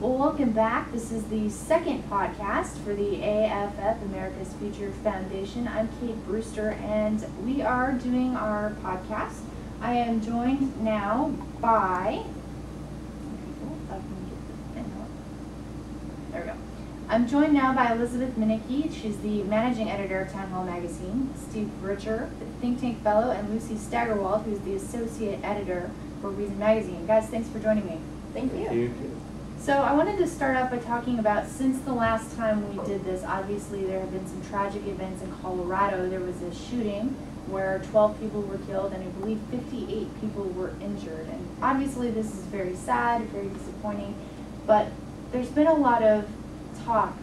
Well, welcome back. This is the second podcast for the AFF, America's Future Foundation. I'm Kate Brewster, and we are doing our podcast. I am joined now by... There we go. I'm joined now by Elizabeth Minicki. She's the managing editor of Town Hall Magazine, Steve Richer, the Think Tank Fellow, and Lucy Staggerwald, who's the associate editor for Reason Magazine. Guys, thanks for joining me. Thank you. Thank you. So I wanted to start off by talking about, since the last time we did this, obviously there have been some tragic events in Colorado. There was a shooting where 12 people were killed and I believe 58 people were injured. And obviously this is very sad, very disappointing, but there's been a lot of talk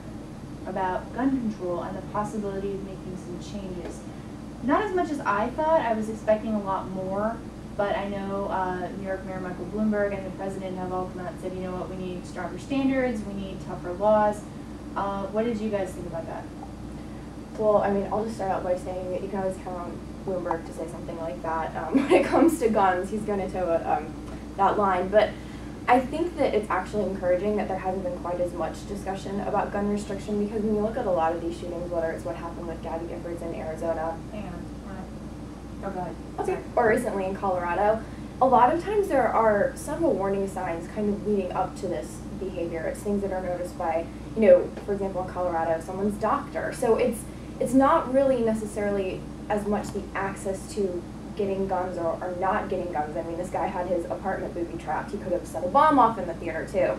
about gun control and the possibility of making some changes. Not as much as I thought. I was expecting a lot more. But I know New York Mayor Michael Bloomberg and the president have all come out and said, you know what, we need stronger standards, we need tougher laws. What did you guys think about that? Well, I mean, I'll just start out by saying that you can always count on Bloomberg to say something like that. When it comes to guns, he's going to toe that line. But I think that it's actually encouraging that there hasn't been quite as much discussion about gun restriction, because when you look at a lot of these shootings, whether it's what happened with Gabby Giffords in Arizona, Oh, go ahead. okay, or recently in Colorado, a lot of times there are several warning signs kind of leading up to this behavior. It's things that are noticed by, you know, for example, in Colorado, someone's doctor. So it's not really necessarily as much the access to getting guns or not getting guns. I mean, this guy had his apartment booby trapped. He could have set a bomb off in the theater too.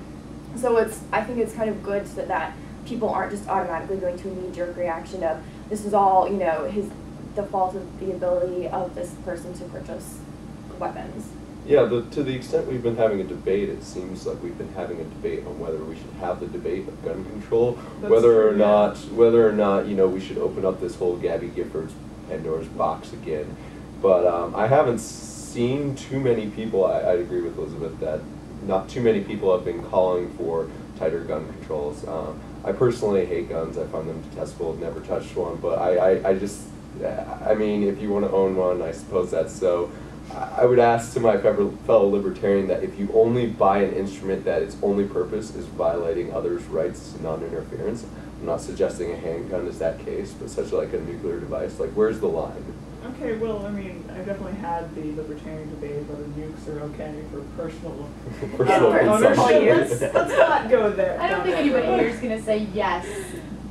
So I think it's kind of good so that people aren't just automatically going to a knee-jerk reaction of, this is all, you know, the fault of the ability of this person to purchase weapons. Yeah, to the extent we've been having a debate, it seems like we've been having a debate on whether we should have the debate of gun control, whether or not, you know, we should open up this whole Gabby Giffords Pandora's box again. But I haven't seen too many people. I'd agree with Elizabeth that not too many people have been calling for tighter gun controls. I personally hate guns. I find them detestable. I've never touched one, but I mean, if you want to own one, I suppose that's so. I would ask to my fellow libertarian that if you only buy an instrument that its only purpose is violating others' rights to non-interference, I'm not suggesting a handgun is that case, but such like a nuclear device, like where's the line? Okay, well, I mean, I definitely had the libertarian debate whether nukes are okay for personal ownership. Let's not go there. I don't think anybody here is going to say yes.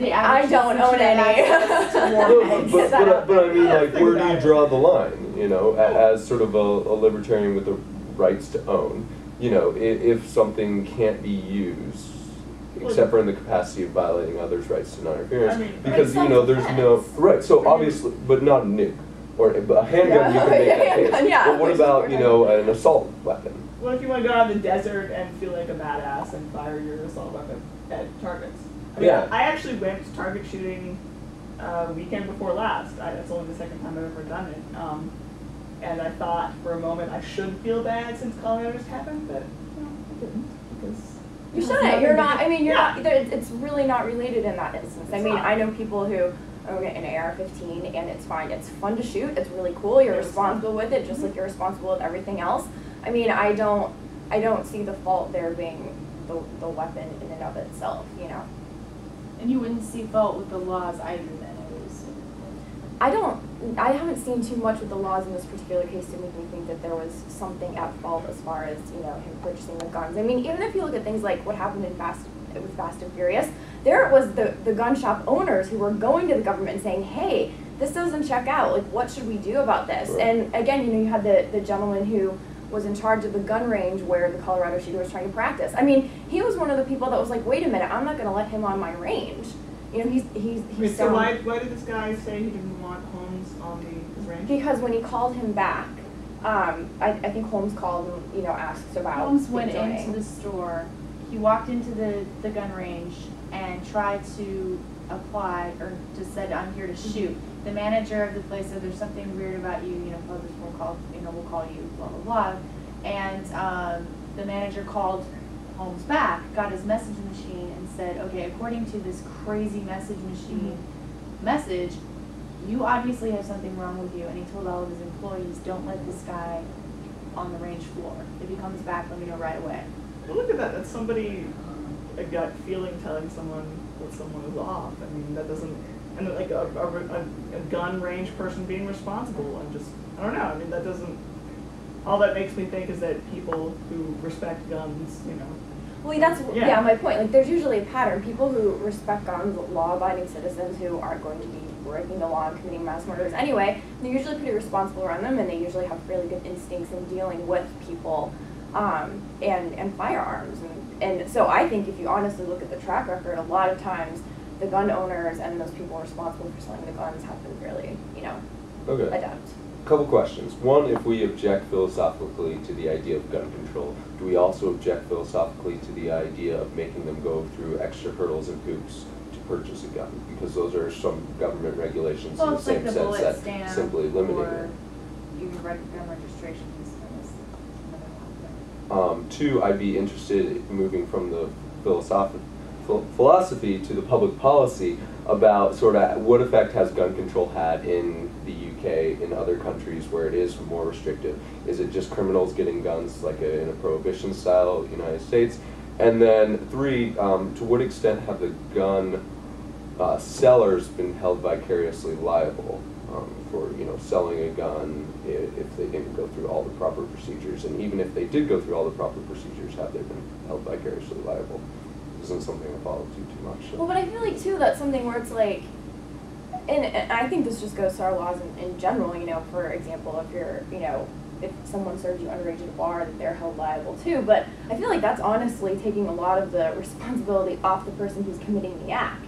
I don't own any. But I mean, like, where do you draw the line? You know, as sort of a libertarian with the rights to own, you know, if something can't be used except for in the capacity of violating others' rights to non-interference, because you know there's no right. So obviously, but not a nuke or a handgun. You can make that case. But what about, you know, an assault weapon? Well, if you want to go out in the desert and feel like a badass and fire your assault weapon at targets. I mean, Yeah. I actually went target shooting weekend before last. That's only the second time I've ever done it. And I thought for a moment I should feel bad since Colorado's happened, but no, I didn't. Because You shouldn't. You're not. I mean, you're not. It's really not related in that instance. I mean, I know people who own an AR-15 and it's fine. It's fun to shoot. It's really cool. You're responsible with it, just like you're responsible with everything else. I mean, I don't see the fault there being the weapon in and of itself. You know. And you wouldn't see fault with the laws either then, I would assume. I haven't seen too much with the laws in this particular case to make me think that there was something at fault as far as, you know, him purchasing the guns. I mean, even if you look at things like what happened with Fast and Furious, there it was the gun shop owners who were going to the government and saying, hey, this doesn't check out, like, what should we do about this? Right. And again, you know, you had the gentleman who was in charge of the gun range where the Colorado shooter was trying to practice. I mean, he was one of the people that was like, wait a minute, I'm not going to let him on my range. You know, he's so why did this guy say he didn't want Holmes on his range? Because when he called him back, I think Holmes called and, you know, asked about Holmes went joining. into the store. He walked into the gun range and tried to apply, or just said, I'm here to shoot. The manager of the place said, there's something weird about you, you know, we'll call you, blah, blah, blah. And the manager called Holmes back, got his message machine, and said, okay, according to this crazy message machine message, you obviously have something wrong with you. And he told all of his employees, don't let this guy on the range floor. If he comes back, let me know right away. Well, look at that. That's somebody a gut feeling telling someone that someone is off. I mean, that doesn't, and like a gun range person being responsible, and just, I don't know, I mean, that doesn't, all that makes me think is that people who respect guns, you know. Well, that's my point. Like, there's usually a pattern. People who respect guns, law-abiding citizens who aren't going to be breaking the law and committing mass murders anyway, they're usually pretty responsible around them, and they usually have really good instincts in dealing with people and firearms. And so I think if you honestly look at the track record, a lot of times the gun owners and those people responsible for selling the guns have been really, you know, adept. Couple questions. One, if we object philosophically to the idea of gun control, do we also object philosophically to the idea of making them go through extra hurdles and hoops to purchase a gun? Because those are some government regulations in the same sense that simply limiting it. You gun registrations. Two, I'd be interested in moving from the philosophy to the public policy about sort of what effect has gun control had in the UK, in other countries where it is more restrictive. Is it just criminals getting guns like in a prohibition style United States? And then three, to what extent have the gun sellers been held vicariously liable for, you know, selling a gun if they didn't go through all the proper procedures? And even if they did go through all the proper procedures, have they been held vicariously liable? This isn't something I follow too much. So. Well, but I feel like too that's something where it's like, and I think this just goes to our laws in general. You know, for example, if you're, you know, if someone serves you underage at a bar, that they're held liable too. But I feel like that's honestly taking a lot of the responsibility off the person who's committing the act.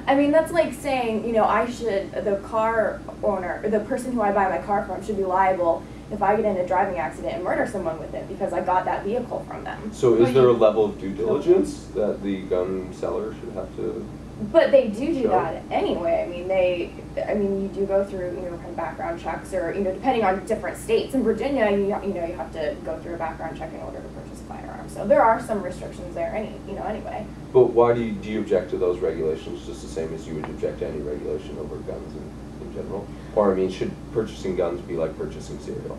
I mean, that's like saying, you know, the car owner, or the person who I buy my car from should be liable if I get in a driving accident and murder someone with it because I got that vehicle from them. So is there a level of due diligence that the gun seller should have to? But they do that anyway. I mean, you do go through, you know, kind of background checks, or, you know, depending on different states. In Virginia, you have to go through a background check in order to purchase a firearm. So there are some restrictions there, anyway. But why do you object to those regulations just the same as you would object to any regulation over guns in general? Or, I mean, should purchasing guns be like purchasing cereal?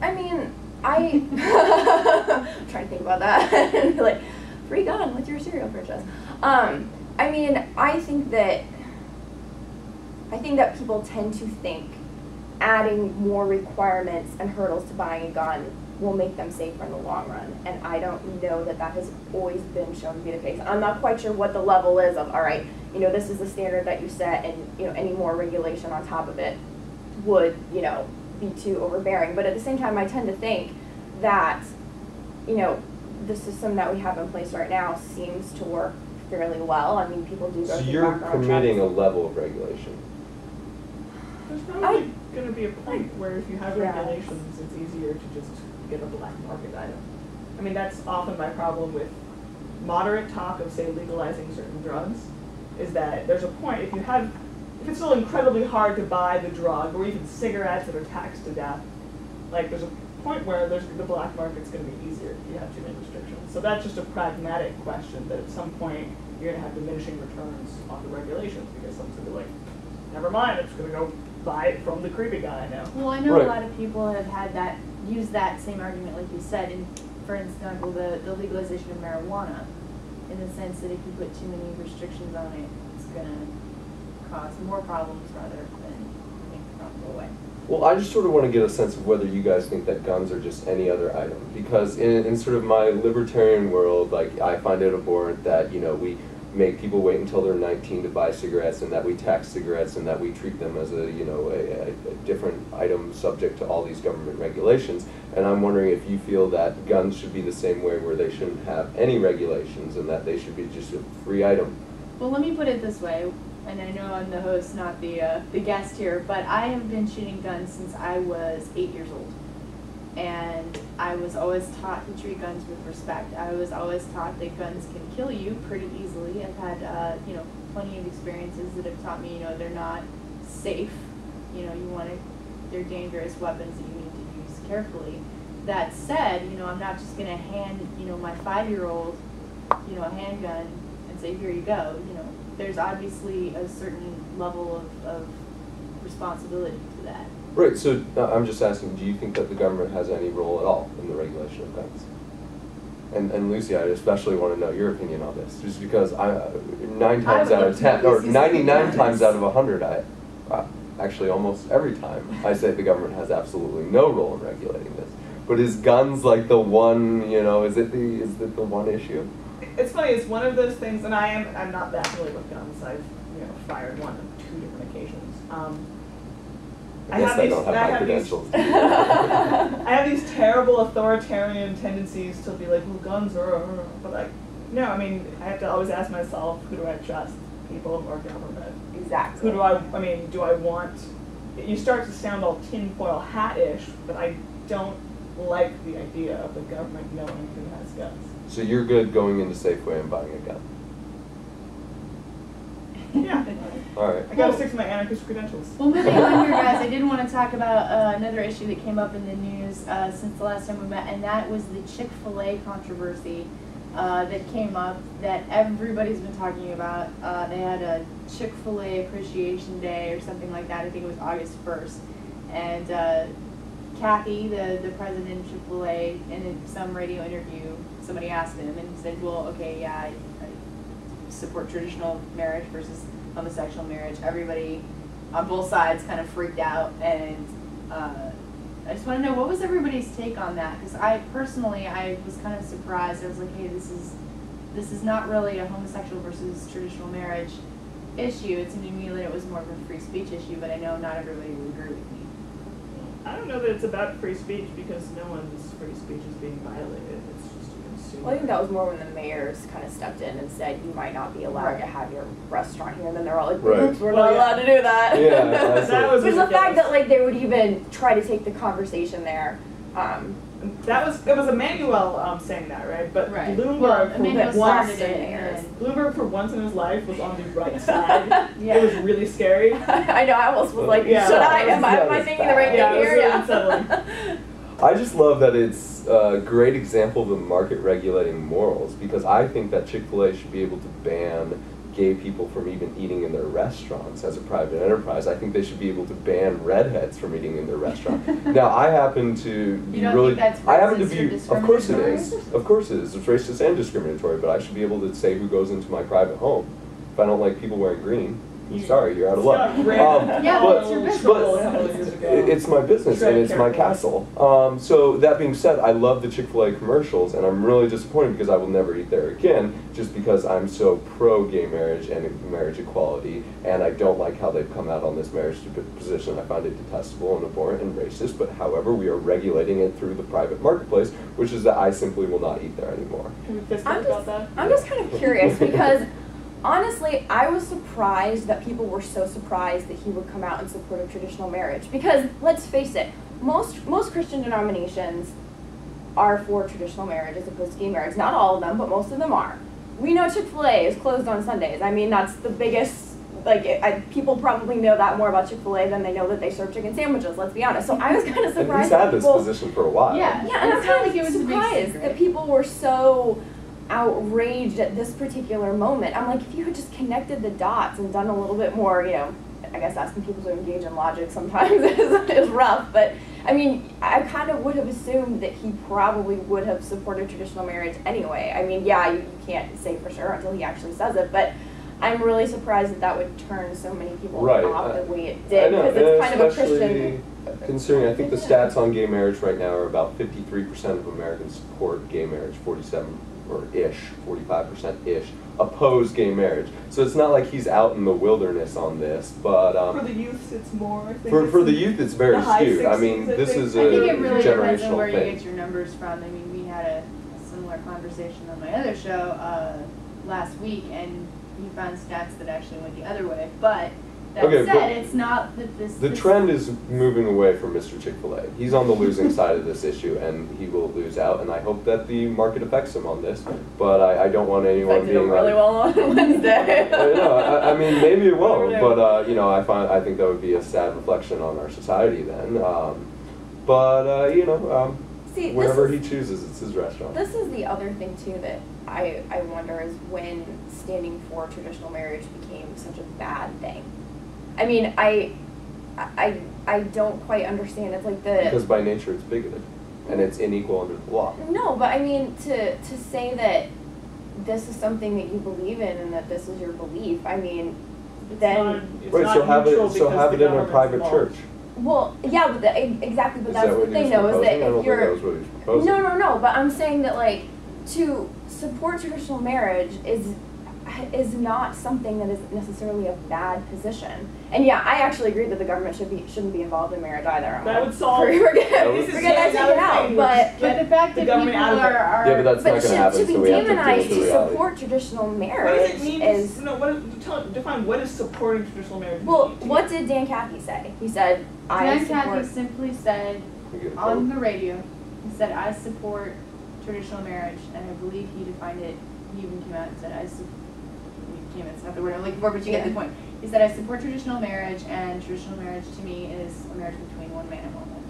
I mean, I'm trying to think about that. And be like, free gun with your cereal purchase. I mean, I think that people tend to think adding more requirements and hurdles to buying a gun will make them safer in the long run. And I don't know that has always been shown to be the case. I'm not quite sure what the level is of, all right, you know, this is the standard that you set, and, you know, any more regulation on top of it would, you know, be too overbearing. But at the same time, I tend to think that, you know, the system that we have in place right now seems to work fairly well. I mean, people do go So through you're background committing checks. a level of regulation. There's probably going to be a point where if you have regulations, it's easier to just get a black market item. I mean, that's often my problem with moderate talk of, say, legalizing certain drugs, is that there's a point, if it's still incredibly hard to buy the drug, or even cigarettes that are taxed to death, like there's a point where the black market's going to be easier if you have too many restrictions. So that's just a pragmatic question, that at some point you're going to have diminishing returns on the regulations, because someone's going to be like, never mind, I'm just going to go buy it from the creepy guy I know. Well, I know a lot of people have had used that same argument, like you said, in, for example, the legalization of marijuana, in the sense that if you put too many restrictions on it, it's going to cause more problems rather than make the problem go away. Well, I just sort of want to get a sense of whether you guys think that guns are just any other item. Because in sort of my libertarian world, like, I find it abhorrent that, you know, we make people wait until they're 19 to buy cigarettes, and that we tax cigarettes, and that we treat them as a different item subject to all these government regulations. And I'm wondering if you feel that guns should be the same way, where they shouldn't have any regulations and that they should be just a free item. Well, let me put it this way, and I know I'm the host, not the guest here, but I have been shooting guns since I was 8 years old. And I was always taught to treat guns with respect. I was always taught that guns can kill you pretty easily. I've had, plenty of experiences that have taught me, they're not safe. They're dangerous weapons that you need to use carefully. That said, I'm not just going to hand, my 5-year-old, a handgun and say, here you go. There's obviously a certain level of responsibility to that. Right, so I'm just asking, do you think that the government has any role at all in the regulation of guns? and Lucy, I especially want to know your opinion on this, just because 9 times would out love of to know 10, or Lucy's 99 opinion on times this. out of 100, actually almost every time, I say the government has absolutely no role in regulating this. But is guns like the one, is it the one issue? It's funny. It's one of those things, and I'm not that familiar with guns. I've fired one on 2 different occasions. I guess I don't have my credentials. I have these terrible authoritarian tendencies to be like, well, guns are, but no, I mean, I have to always ask myself, who do I trust, people or government? Exactly. Who do I want, you start to sound all tinfoil hat-ish, but I don't like the idea of the government knowing who has guns. So you're good going into Safeway and buying a gun? Yeah. All right. I gotta stick to my anarchist credentials. Well, moving on here, guys, I did want to talk about another issue that came up in the news since the last time we met, and that was the Chick-fil-A controversy that came up that everybody's been talking about. They had a Chick-fil-A Appreciation Day or something like that. I think it was August 1st. And Kathy, the president of Chick-fil-A, in some radio interview, somebody asked him, and he said, well, okay, yeah, I support traditional marriage versus homosexual marriage. Everybody on both sides kind of freaked out, and I just want to know, what was everybody's take on that? Because I was kind of surprised. I was like, hey, this is not really a homosexual versus traditional marriage issue. It seemed to me that it was more of a free speech issue, but I know not everybody would agree with me. I don't know that it's about free speech because no one's free speech is being violated. It's just a consumer. Well, I think that was more when the mayors kind of stepped in and said you might not be allowed to have your restaurant here, and then they're all like, Right. oops, we're not allowed to do that. Yeah, that's That was Which the fact ridiculous. that they would even try to take the conversation there. It was Emmanuel saying that, right? But Right. Bloomberg, Well, for Emmanuel once, started it, and Bloomberg for once in his life was on the right side. Yeah. It was really scary. I know, I almost was like, Yeah. should I? Yeah, Am I it's thinking the right Yeah, thing it was here? really Yeah. unsettling. I just love that it's a great example of the market regulating morals, because I think that Chick-fil-A should be able to ban gay people from even eating in their restaurants as a private enterprise. I think they should be able to ban redheads from eating in their restaurant. Now, I happen to be You don't really, think that's I happen to racist or be, of course it discriminatory? is. Of course it is. It's racist and discriminatory, but I should be able to say who goes into my private home. If I don't like people wearing green, I'm sorry, you're out of luck. Yeah, well, it's your business. It's my business and it's my castle. So that being said, I love the Chick-fil-A commercials, and I'm really disappointed because I will never eat there again, just because I'm so pro-gay marriage and marriage equality, and I don't like how they've come out on this marriage position. I find it detestable and abhorrent and racist, but however, we are regulating it through the private marketplace, which is that I simply will not eat there anymore. Can we fist I'm about that? I'm just kind of curious because honestly, I was surprised that people were so surprised that he would come out in support of traditional marriage. Because let's face it, most Christian denominations are for traditional marriage as opposed to gay marriage. Not all of them, but most of them are. We know Chick-fil-A is closed on Sundays. I mean, that's the biggest. People probably know that more about Chick-fil-A than they know that they serve chicken sandwiches. Let's be honest. So I was kind of And surprised he's that had this people. position for a while. Yeah. Yeah, and I'm It's not kind like it of was a big surprised secret. that people were so outraged at this particular moment. I'm like, if you had just connected the dots and done a little bit more, I guess asking people to engage in logic sometimes is rough, but I mean, I kind of would have assumed that he probably would have supported traditional marriage anyway. I mean, yeah, you can't say for sure until he actually says it, but I'm really surprised that would turn so many people Right. off the way it I did, know, because it's and kind of a especially Christian. considering, I think the stats on gay marriage right now are about 53% of Americans support gay marriage, 45%-ish oppose gay marriage. So it's not like he's out in the wilderness on this, but For the youth, it's more. I think for the youth, it's very the high skewed. I mean, 60s, I this think. is I a think it really depends on where generational you thing. get your numbers from. I mean, we had a similar conversation on my other show last week, and we found stats that actually went the other way. But that Okay, said, but it's not that this. The this- trend is moving away from Mr. Chick-fil-A. He's on the losing side of this issue, and he will lose out, and I hope that the market affects him on this, but I don't want anyone Affected him being really well on Wednesday. I mean, maybe it won't, Never know. but I think that would be a sad reflection on our society then. See, whenever he chooses, it's his restaurant. This is the other thing too that I wonder is when standing for traditional marriage became such a bad thing. I mean, I don't quite understand. It's like Because by nature, it's bigoted. and it's unequal under the law. No, but I mean, to say that this is something that you believe in and that this is your belief, I mean, It's then, not- it's Right, not so have neutral it, so because have the it in a government's private involved. church. well, yeah, but exactly, but Is that's that the what he thing was though, is proposing? that I don't if think that you're, was what he was proposing. no, but I'm saying that like, to support traditional marriage is not something that is necessarily a bad position. And yeah, I actually agree that the government shouldn't be involved in marriage either. I'm That like, would solve- we're That gonna would- take it That out, would but But the fact the that government people out of it. are. Yeah, but that's but not gonna happen, to be so we have to deal demonized with the to reality. support traditional What does marriage it mean? is No, define what is supporting traditional marriage? well. mean to you? What did Dan Cathy say? He said, "I Dan support." Cathy simply said You get a on vote. the radio, he said, I support traditional marriage, and I believe he defined it, he even came out and said, it's not the word I'm looking for, but you get the Yeah. point. He said, I support traditional marriage, and traditional marriage to me is a marriage between one man and one woman.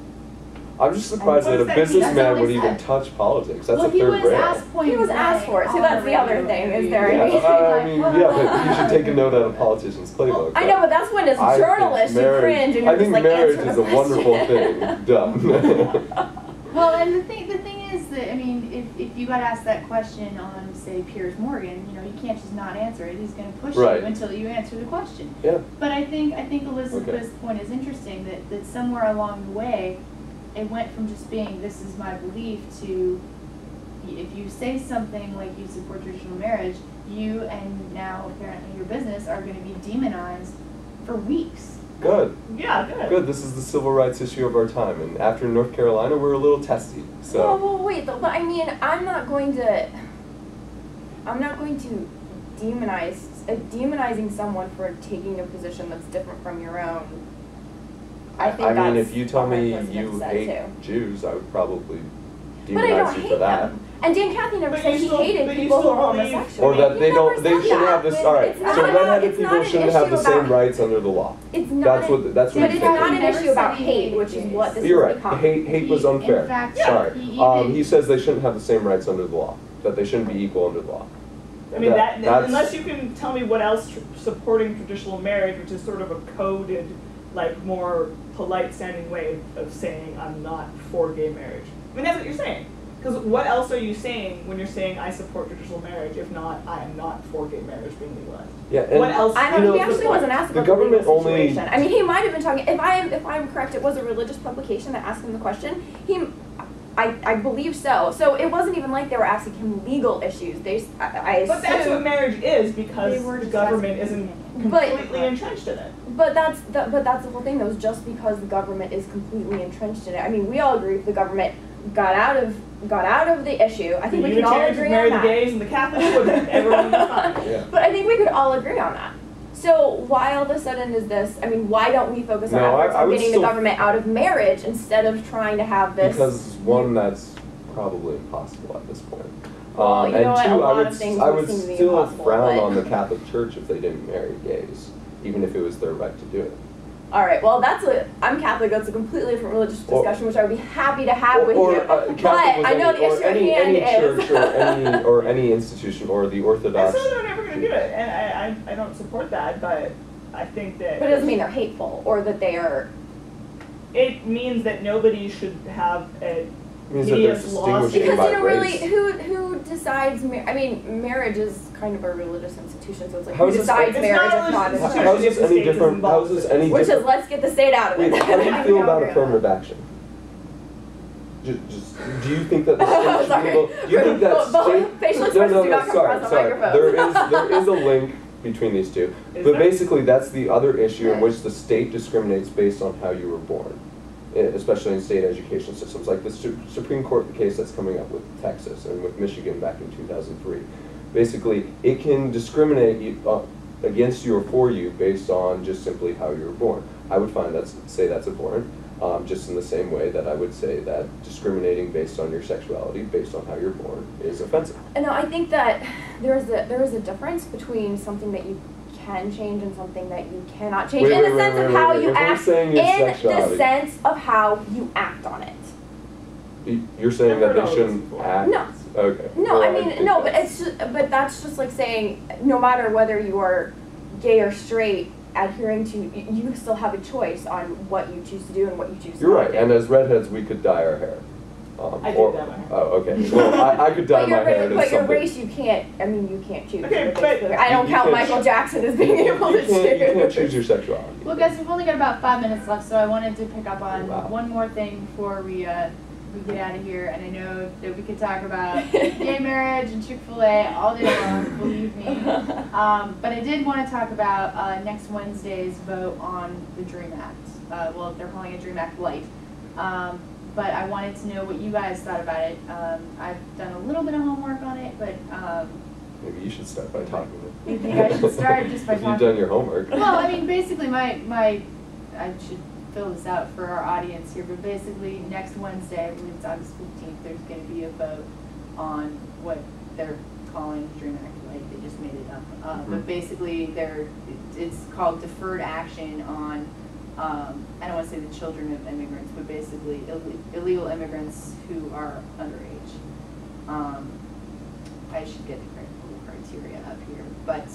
I'm just surprised What that a does that mean? businessman That's all would he even said. touch politics. That's Well, a he third was rail. asked point He was asked blank for it, so on that's the other radio thing, is interview. there Yeah, any- I mean, yeah, but you should take a note out of politicians' playbook. Well, I know, but that's when as a I think journalist you marriage- cringe and I you're think just like marriage answer is the a wonderful question. thing. Done. Well, and the thing is that, I mean, if you got asked that question on, say, Piers Morgan, you know, you can't just not answer it. He's going to push Right. you until you answer the question. Yeah. But I think Elizabeth's point is interesting, that somewhere along the way, it went from just being, this is my belief, to if you say something like you support traditional marriage, you and now apparently your business are going to be demonized for weeks. Good. Yeah, good. Good. This is the civil rights issue of our time, and after North Carolina, we're a little testy. So. Well, wait, though, but I mean, I'm not going to demonizing someone for taking a position that's different from your own. I think I mean, that's if you tell what my me president you said, hate too. Jews, I would probably But I don't demonize you hate for that. them. And Dan Cathy never But said you he still- hated but you people who still are believe- homosexual. Or that He they never don't, they said shouldn't that. have this, But alright, it's so not about- redheaded it's not people an shouldn't have the issue same about- rights under the law. It's not. That's what But you're it's not an Never issue about said he hate, hated which is gays. what this You're has right, become. hate was He- in unfair, fact, sorry. he even- He says they shouldn't have the same rights under the law, that they shouldn't be equal under the law. I mean, That's- unless you can tell me what else supporting traditional marriage, which is sort of a coded, like more polite sounding way of saying I'm not for gay marriage. I mean, that's what you're saying. Because what else are you saying when you're saying I support traditional marriage, if not I am not for gay marriage being legalized? Yeah, and What else? I You don't. know, He actually wasn't asked the about the legal government only- situation. I mean, he might have been talking. If I'm correct, it was a religious publication that asked him the question. I believe so. So it wasn't even like they were asking him legal issues. I But that's what assume. marriage is because They were the just government asking isn't But- completely entrenched in it. But that's the whole thing, though. Is just because the government is completely entrenched in it. I mean, we all agree if the government got out of the issue. I think The we can all Unitarians would agree marry on the that. gays and the Catholics wouldn't. Everyone would be fine. Yeah. But I think we could all agree on that. So why all of a sudden is this? I mean, why don't we focus our No, efforts I on would getting still- the government out of marriage instead of trying to have this? Because one, that's probably impossible at this point. Well, you know And what, a two, lot of things I would would seem to be still impossible, frown but- on the Catholic Church if they didn't marry gays, even if it was their right to do it. All right. Well, I'm Catholic. That's a completely different religious Or- discussion, which I would be happy to have with you. Catholic But was I know any, the or issue at any, hand any is. church or any institution or the And Orthodox. some of them are never going to do it, and I don't support that, but I think that But it doesn't mean they're hateful or that they are. it means that nobody should have a Means that they're hideous lawsuit. distinguishing Because by you know, really, race. who decides? I mean, marriage is kind of a religious institution, so it's like How who is this- decides it's marriage not if not? a as religious church? How is this If the any state is different? How is this involved. any Which is different? let's get the state out of Wait, it. how do you feel about agree on affirmative that. action? Just, do you think that the state should Sorry. be able? Do you think that Both state? facial No, expressions no, do no. not come Sorry, across on sorry. microphone. There is a link between these two, Is but there? basically that's the other issue in Okay. which the state discriminates based on how you were born, especially in state education systems, like the Supreme Court case that's coming up with Texas and with Michigan back in 2003. Basically, it can discriminate you, against you or for you based on just simply how you were born. I would say that's abhorrent. Just in the same way that I would say that discriminating based on your sexuality, based on how you're born, is offensive. No, I think that there is a difference between something that you can change and something that you cannot change Wait, in wait, the wait, sense wait, of wait, how wait. you If we're act, saying in it's the sexuality- sense of how you act on it. You're saying Never that they knows shouldn't before. act? No. Okay. No, Well, I mean think no, but that's- but that's just like saying no matter whether you are gay or straight, adhering to you still have a choice on what you choose to do and what you choose You're not right, to do. and as redheads, we could dye our hair. I did dye my hair. Oh, okay. Well, I could dye my hair to But your something. race, you can't. I mean, you can't choose. Okay, but I don't you count can't Michael Jackson as being able to choose. You can't choose your sexuality. Well, guys, we've only got about 5 minutes left, so I wanted to pick up on Wow. one more thing before we get out of here. And I know that we could talk about gay marriage and Chick-fil-A all day long, believe me. But I did want to talk about next Wednesday's vote on the DREAM Act. Well, they're calling it DREAM Act Light. But I wanted to know what you guys thought about it. I've done a little bit of homework on it, but Maybe you should start by talking. you think I should start just by If talking? you've done your homework. Well, I mean, basically, I should fill this out for our audience here, but basically, next Wednesday, I believe it's August 15th, there's going to be a vote on what they're calling DREAM Act Light. They just made it up. But basically, it's called deferred action on, I don't want to say the children of immigrants, but basically illegal immigrants who are underage. I should get the criteria up here, but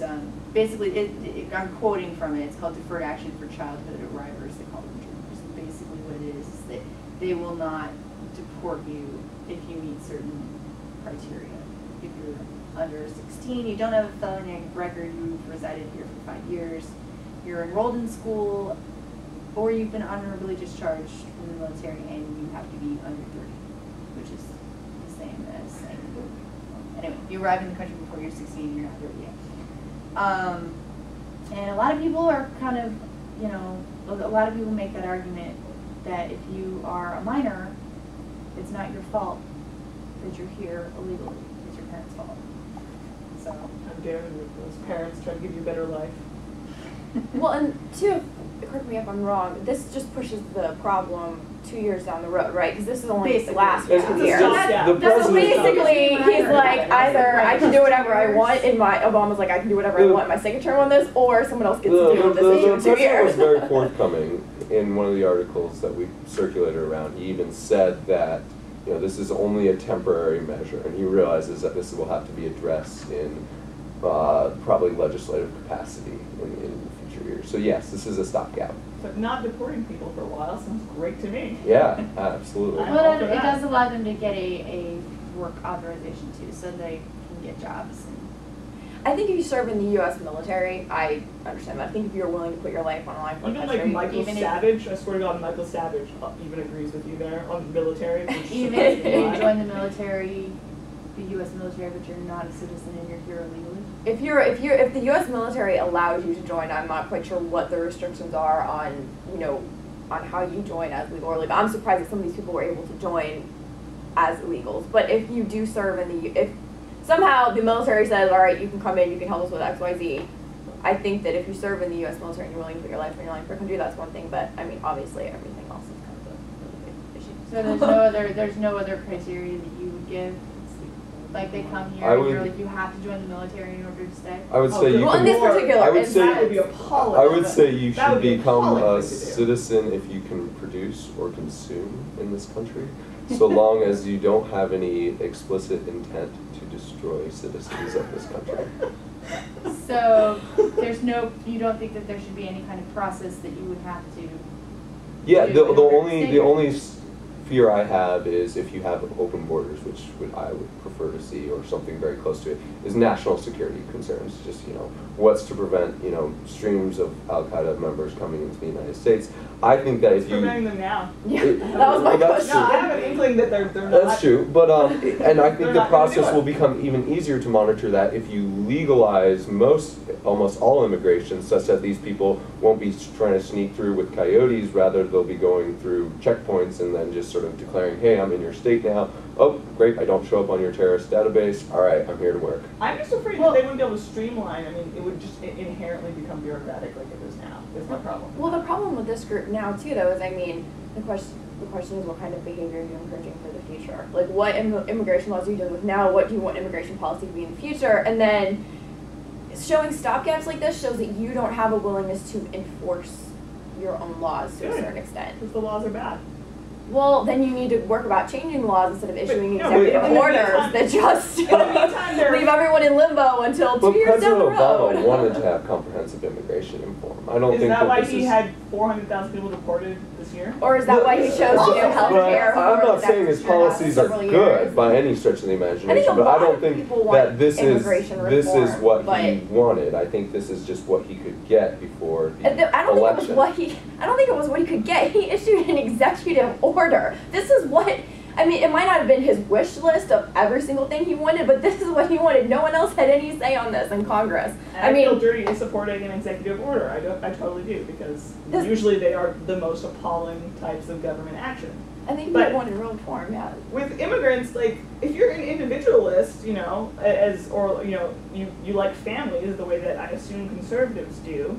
basically, I'm quoting from it. It's called Deferred Action for Childhood Arrivers. They call them dreamers. Basically, what it is that they will not deport you if you meet certain criteria. If you're under 16, you don't have a felony record, you've resided here for 5 years, you're enrolled in school, or you've been honorably discharged from the military, and you have to be under 30, which is the same as saying. Anyway, you arrive in the country before you're 16, you're not 30 yet. And a lot of people are kind of, a lot of people make that argument that if you are a minor, it's not your fault that you're here illegally. It's your parents' fault. So. How dare those parents try to give you a better life. Well, and two, correct me if I'm wrong, this just pushes the problem 2 years down the road, right? Because this is only Basically. last It's 2 just- years. Yeah. the So president- basically, he's like, either I can do whatever I want in my, Obama's like, I can do whatever I want in my second term on this, or someone else gets to do this issue in 2 president years. was very forthcoming in one of the articles that we circulated around. He even said that, this is only a temporary measure, and he realizes that this will have to be addressed in probably legislative capacity in future years. So yes, this is a stopgap. But not deporting people for a while sounds great to me. Yeah, absolutely. I'm Well, all for it that. does allow them to get a work authorization too, so they can get jobs. I think if you serve in the U.S. military, I understand that. I think if you're willing to put your life on the line for a Even country, like Michael even if- Savage, I swear to God, Michael Savage even agrees with you there on military. which Even is if you why. join the military, the U.S. military, but you're not a citizen and you're here illegally. if the U.S. military allows you to join, I'm not quite sure what the restrictions are on, on how you join as legal or illegal. I'm surprised that some of these people were able to join as illegals. But if you do serve if somehow the military says, all right, you can come in, you can help us with X, Y, Z, I think that if you serve in the U.S. military and you're willing to put your life on your line for a country, that's one thing. But I mean, obviously, everything else is kind of a really big issue. So there's no other criteria that you would give. Like they come here I and you're would- like you have to join the military in order to stay. I would say you Well, in can. this particular I would instance, say that would be appalling. I would say you That should would be become appalling a thing to do. citizen if you can produce or consume in this country, so long as you don't have any explicit intent to destroy citizens of this country. So you don't think that there should be any kind of process that you would have to. Yeah, do the in order to only stay the here? only fear I have is if you have open borders, which I would prefer to see, or something very close to it, is national security concerns. Just what's to prevent streams of Al Qaeda members coming into the United States. I think that if you preventing them now. Yeah, It- that was my well, that's question. No, I have an inkling that they're not. That's true, but and I think They're the not gonna do process it. will become even easier to monitor that if you legalize almost all immigration, such that these people won't be trying to sneak through with coyotes. Rather, they'll be going through checkpoints and then just sort of declaring, "Hey, I'm in your state now. Oh, great! I don't show up on your terrorist database. All right, I'm here to work." I'm just afraid Well- that they wouldn't be able to streamline. I mean, it would just inherently become bureaucratic like it is now. Is my problem. Well, the problem with this group now too, though, is the question is what kind of behavior are you encouraging for the future? Like, what immigration laws are you dealing with now? What do you want immigration policy to be in the future? And then showing stopgaps like this shows that you don't have a willingness to enforce your own laws to a Good. certain extent. Because the laws are bad. Well, then you need to work about changing laws instead of issuing no, but executive in the orders meantime- that just in the meantime, there- leave everyone in limbo until 2 But years down President the Obama road. wanted to have comprehensive immigration reform. I don't Is think that why this he is. had 400,000 people deported this year? Or is that why he chose to do health But care? I'm not saying his policies are several good years. by any stretch of the I think imagination, a but I lot don't of think people want that this is immigration reform, what but- he wanted. I think this is just what he could get before the I don't think it was election. I don't think it was what he could get. He issued an executive order. This is what, I mean, it might not have been his wish list of every single thing he wanted, but this is what he wanted. No one else had any say on this in Congress. And I feel dirty supporting an executive order. I totally do, because This- usually they are the most appalling types of government action. I think But- he wanted real reform, yeah. With immigrants, like, if you're an individualist, you know, you like families the way that I assume conservatives do,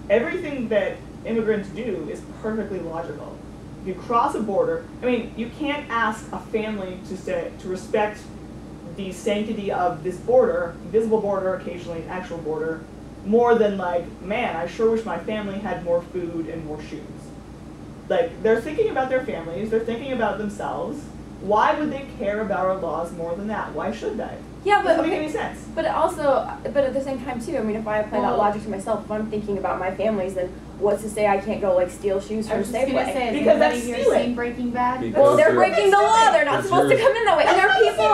everything that immigrants do is perfectly logical. You cross a border, I mean, you can't ask a family to respect the sanctity of this border, visible border, occasionally an actual border, more than like, man, I sure wish my family had more food and more shoes. Like, they're thinking about their families, they're thinking about themselves. Why would they care about our laws more than that? Why should they? Yeah, but Doesn't make okay. any sense. But at the same time too, I mean, if I apply that Well- logic to myself, if I'm thinking about my families, then what's to say I can't go like steal shoes I from was just gonna Safeway? say, has Because that's anybody here stealing. seen Breaking Bad? Because Well, they're you're- breaking the law. They're not It's supposed to yours. come in that way. And there are people,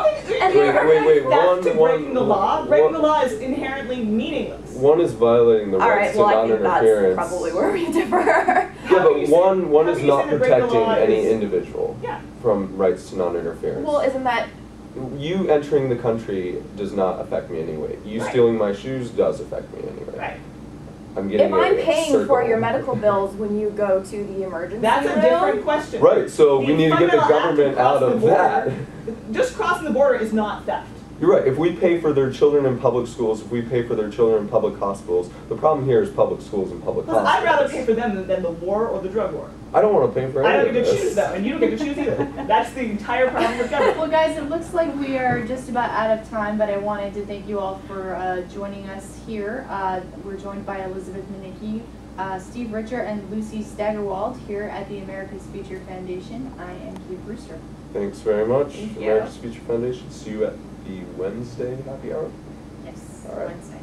and there are Wait, That's to one- breaking the law. one- Breaking the law is inherently meaningless. One is violating the All right, rights well, to I think that's non-interference. probably where we differ. Yeah, How can you but say- one how is can you not say that breaking the protecting law any is- individual Yeah. from rights to non-interference. Well, isn't that You entering the country does not affect me anyway. You Right. stealing my shoes does affect me anyway. Right. I'm getting if I'm a paying circle. for your medical bills when you go to the emergency That's a room? different question. Right, so we The need to get the fundamental act government cross out the of border- that. Just crossing the border is not theft. You're right. If we pay for their children in public schools, if we pay for their children in public hospitals, the problem here is public schools and public Listen, hospitals. I'd rather pay for them than the war or the drug war. I don't want to pay for I any don't of get to this. choose though, and you don't get to choose either. That's the entire problem with government. Well, guys, it looks like we are just about out of time, but I wanted to thank you all for joining us here. We're joined by Elizabeth Manicki, Steve Richer, and Lucy Staggerwald here at the America's Future Foundation. I am Kate Brewster. Thanks very much, Thank you. America's Future Foundation. See you at the Wednesday happy hour. Yes, All right. Wednesday.